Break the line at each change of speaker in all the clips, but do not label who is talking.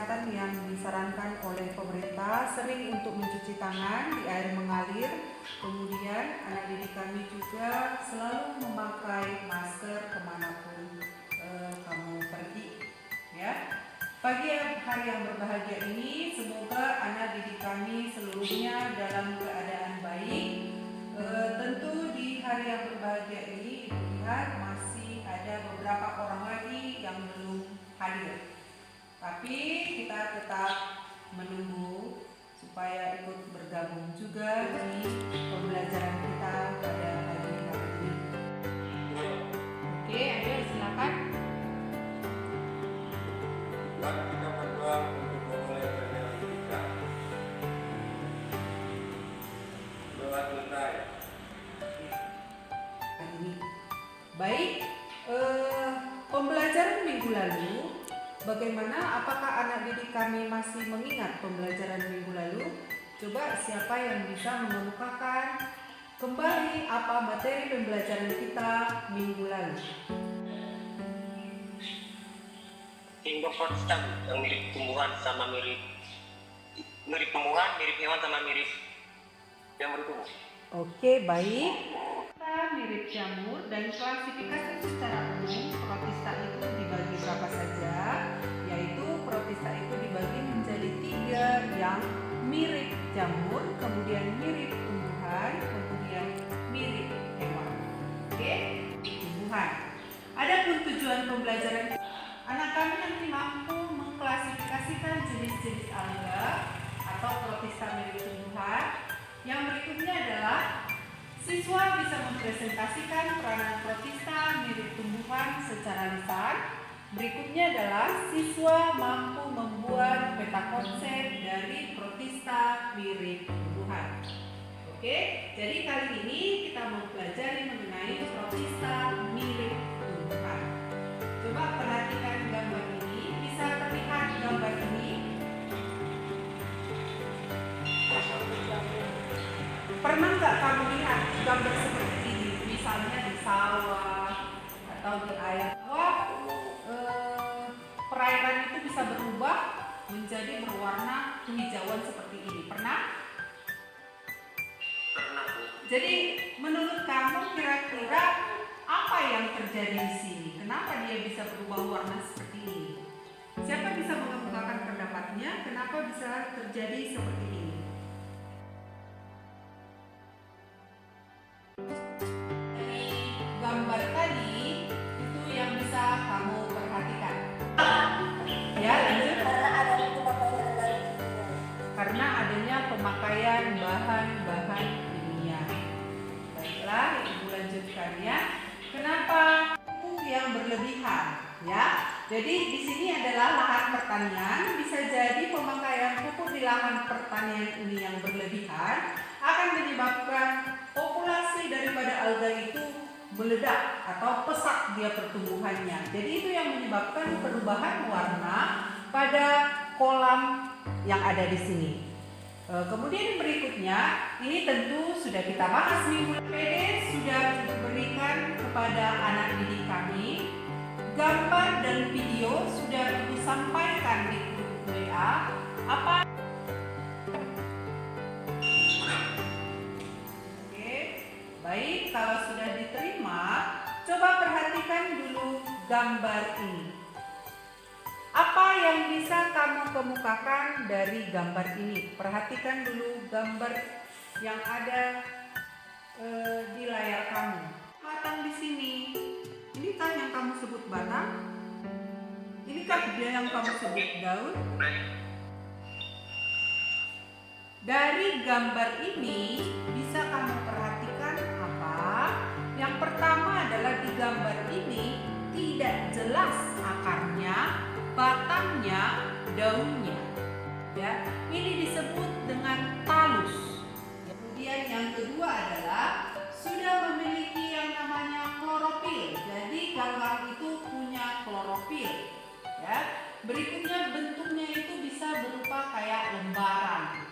kesehatan yang disarankan oleh pemerintah, sering untuk mencuci tangan di air mengalir. Kemudian anak didik kami juga selalu memakai masker kemanapun kamu pergi, ya. Pagi hari yang berbahagia ini, semoga anak didik kami seluruhnya dalam keadaan baik. Tentu di hari yang berbahagia ini, Ibu lihat masih ada beberapa orang lagi yang belum hadir. Tapi kita tetap menunggu supaya ikut bergabung juga di pembelajaran kita pada pagi hari ini. Oke, ayo silakan.
Mari kita berdoa untuk memulai perjalanan kita. Doa selesai.
Baik, pembelajaran minggu lalu, bagaimana? Apakah anak didik kami masih mengingat pembelajaran minggu lalu? Coba siapa yang bisa mengemukakan kembali apa materi pembelajaran kita minggu lalu?
Simbol Protestan yang mirip tumbuhan sama mirip tumbuhan, mirip hewan sama mirip yang bertumbuh.
Oke, baik. Mirip jamur dan klasifikasi secara umum protista itu dibagi berapa saja? Yaitu protista itu dibagi menjadi 3 yang mirip jamur, kemudian mirip tumbuhan, kemudian mirip hewan. Oke, tumbuhan. Adapun tujuan pembelajaran anak kami nanti mampu mengklasifikasikan jenis-jenis alga atau protista mirip tumbuhan. Yang berikutnya adalah siswa bisa mempresentasikan peranan protista mirip tumbuhan secara lisan. Berikutnya adalah siswa mampu membuat peta konsep dari protista mirip tumbuhan. Oke, jadi kali ini kita mau pelajari mengenai protista mirip tumbuhan. Coba perhatikan gambar ini. Bisa terlihat gambar ini? Pernah nggak kamu lihat gambar seperti ini? Misalnya di sawah atau di air. Perairan itu bisa berubah menjadi berwarna kehijauan seperti ini. Pernah?
Pernah.
Jadi menurut kamu kira-kira apa yang terjadi di sini? Kenapa dia bisa berubah warna seperti ini? Siapa bisa mengemukakan pendapatnya? Kenapa bisa terjadi seperti ini? Gambar tadi itu yang bisa kamu perhatikan. Ya, lanjut. Karena adanya pemakaian bahan-bahan kimia. Baiklah, Ibu lanjutkan ya. Kenapa pupuk yang berlebihan? Ya, jadi di sini adalah lahan pertanian. Bisa jadi pemakaian pupuk di lahan pertanian ini yang berlebihan akan menyebabkan populasi daripada alga itu meledak atau pesat dia pertumbuhannya. Jadi itu yang menyebabkan perubahan warna pada kolam yang ada di sini. Kemudian berikutnya, ini tentu sudah kita bahas minggu lalu. PD sudah berikan kepada anak didik kami gambar dan video sudah Ibu sampaikan di grup WA. Apa? Baik, kalau sudah diterima, coba perhatikan dulu gambar ini. Apa yang bisa kamu kemukakan dari gambar ini? Perhatikan dulu gambar yang ada di layar kamu. Batang di sini, inikah yang kamu sebut batang? Inikah dia yang kamu sebut daun? Dari gambar ini bisa kamu perhatikan apa? Yang pertama adalah di gambar ini tidak jelas akarnya, batangnya, daunnya. Ya, ini disebut dengan talus. Kemudian yang kedua adalah sudah memiliki yang namanya klorofil. Jadi ganggang itu punya klorofil. Ya, berikutnya bentuknya itu bisa berupa kayak lembaran.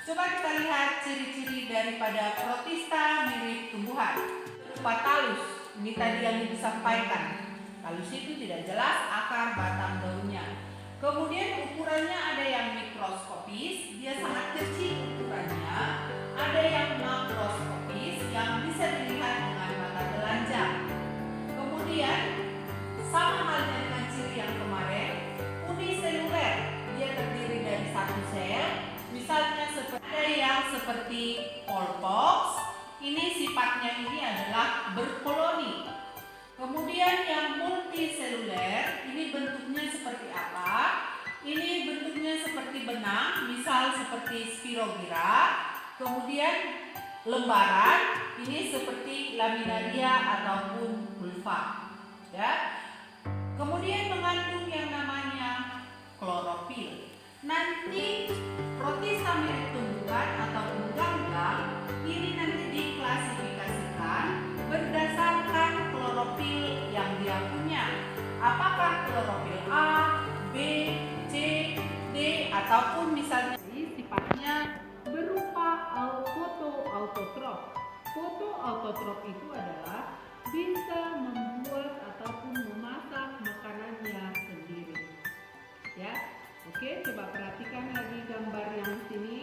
Coba kita lihat ciri-ciri daripada protista mirip tumbuhan. Berupa talus, ini tadi yang disampaikan. Talus itu tidak jelas akar, batang, daunnya. Kemudian ukurannya ada yang mikroskopis, dia sangat kecil ukurannya. Ada yang makroskopis yang bisa dilihat dengan mata telanjang. Kemudian sama halnya dengan ciri yang kemarin, uniseluler, dia terdiri dari satu sel. Misalnya ada yang seperti polpox, ini sifatnya ini adalah berkoloni. Kemudian yang multiseluler, ini bentuknya seperti apa? Ini bentuknya seperti benang, misal seperti spirogyra. Kemudian lembaran, ini seperti laminaria ataupun vulva. Ya. Kemudian mengandung yang namanya klorofil. Nanti protista mirip tumbuhan ataupun ganggang, ini nanti diklasifikasikan berdasarkan klorofil yang dia punya. Apakah klorofil A, B, C, D, ataupun misalnya sifatnya berupa fotoautotrof. Fotoautotrof itu adalah bisa membuat ataupun memasak makanannya sendiri. Ya, oke, coba perhatikan lagi gambar yang di sini.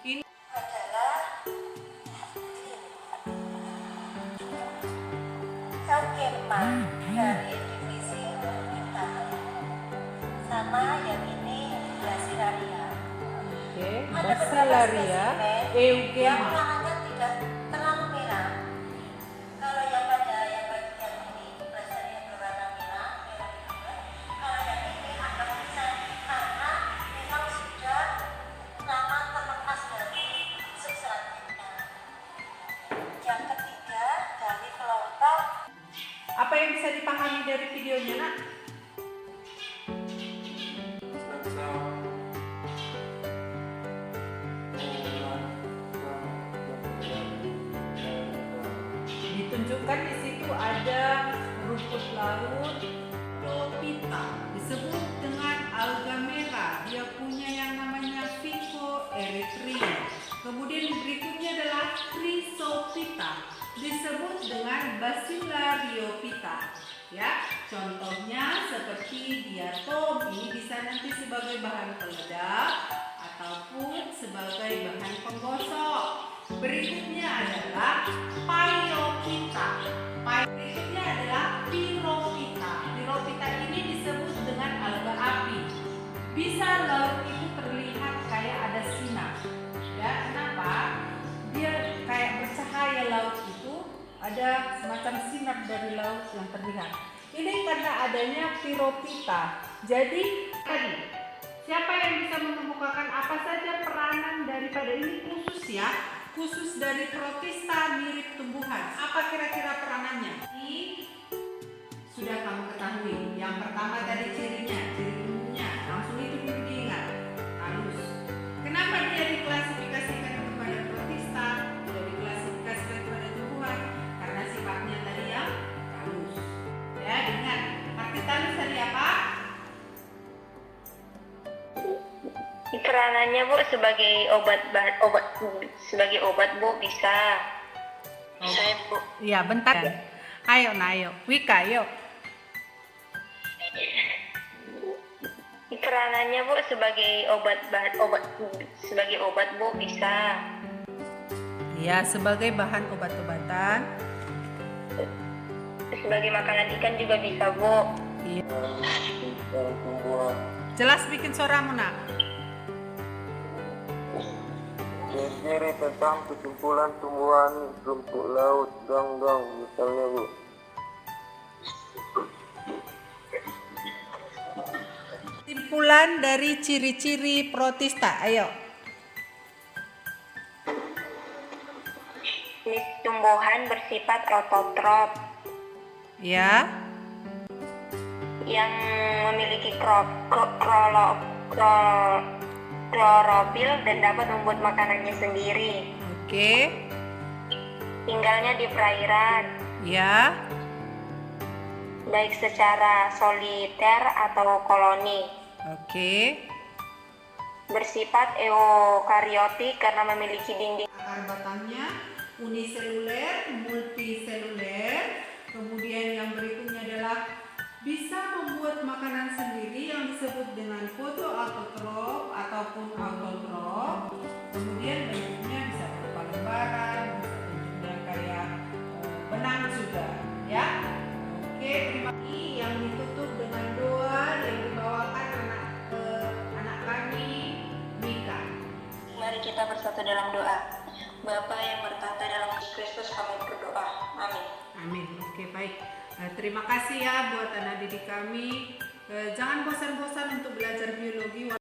Ini
adalah Saukema dari divisi vitamin, sama yang ini Basilaria.
oke,
Ada beberapa
Basilaria
spesimen yang
eugema.
warnanya tidak terlalu merah. Kalau yang pada yang bagian ini Basilaria berwarna merah, merah juga. Kalau yang ini agak bisa karena memang sudah lama terlepas dari substratnya. Yang ketiga dari kelompok
Apa yang bisa dipahami dari videonya, Nak? Ditunjukkan di situ ada rumput laut Tropita, disebut dengan alga merah. Dia punya yang namanya Phycoerythria. Kemudian berikutnya adalah Chrysophyta, disebut dengan Basilaryophyta. Ya, contohnya seperti diatomi bisa nanti sebagai bahan peledak ataupun sebagai bahan penggosok. Berikutnya adalah Pyrophyta. Berikutnya adalah Pyrophyta. Pyrophyta ini disebut dengan alga api. Bisa laut itu terlihat kayak ada sinar. Ya, kenapa? Dia kayak bercahaya laut itu, ada semacam sinar dari laut yang terlihat. Ini karena adanya Pyrophyta. Jadi tadi siapa yang bisa mengemukakan apa saja peranan daripada ini khusus dari protista mirip tumbuhan. Apa kira-kira peranannya? Ini sudah kamu ketahui. Yang pertama tadi ciri umumnya, langsung itu dulu diingat. Halus. Kenapa dia diklasifikasikan kepada protista, tidak diklasifikasikan kepada tumbuhan? Karena sifatnya tadi yang halus. Ya, ingat. Arti halus tadi apa?
peranannya Bu sebagai obat Bu bisa. Saya Bu.
Iya, bentar. Ayo, ayo. Wika, yuk.
Peranannya Bu sebagai obat Bu bisa.
Ya, sebagai bahan obat-obatan.
Sebagai makanan ikan juga bisa Bu.
Iya.
tumbuhan.
Jelas bikin suaramu, Nak.
Ciri tentang kesimpulan tumbuhan rumput laut ganggang misalnya Bu.
Kesimpulan dari ciri-ciri protista, ayo.
Tumbuhan bersifat autotrof
Ya.
yang memiliki klorofil dan dapat membuat makanannya sendiri.
Oke.
Tinggalnya di perairan,
Ya.
baik secara soliter atau koloni.
Oke.
Bersifat eukariotik karena memiliki dinding
Akar batangnya uniseluler, multiseluler. Kemudian yang berikutnya adalah bisa membuat makanan sendiri yang disebut dengan
bersatu dalam doa. Bapa yang bertata dalam Kristus, kami berdoa. Amin.
Amin. Oke, baik. Terima kasih ya buat anak didik kami. Jangan bosan-bosan untuk